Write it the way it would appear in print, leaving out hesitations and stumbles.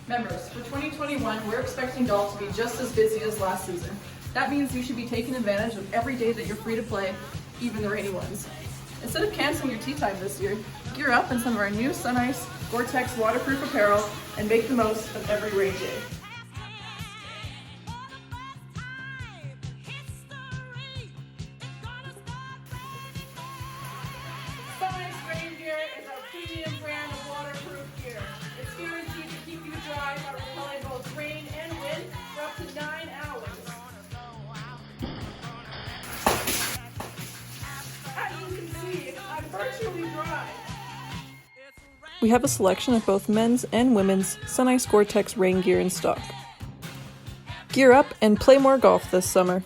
Members, for 2021, we're expecting golf to be just as busy as last season. That means you should be taking advantage of every day that you're free to play, even the rainy ones. Instead of canceling your tee time this year, gear up in some of our new Sunice Gore-Tex waterproof apparel and make the most of every rain day. Sunice rain gear is our premium brand of waterproof gear. It's guaranteed to keep you dry by repelling both rain and wind for up to 9 hours. As you can see, I'm virtually dry. We have a selection of both men's and women's Sunice Gore-Tex rain gear in stock. Gear up and play more golf this summer.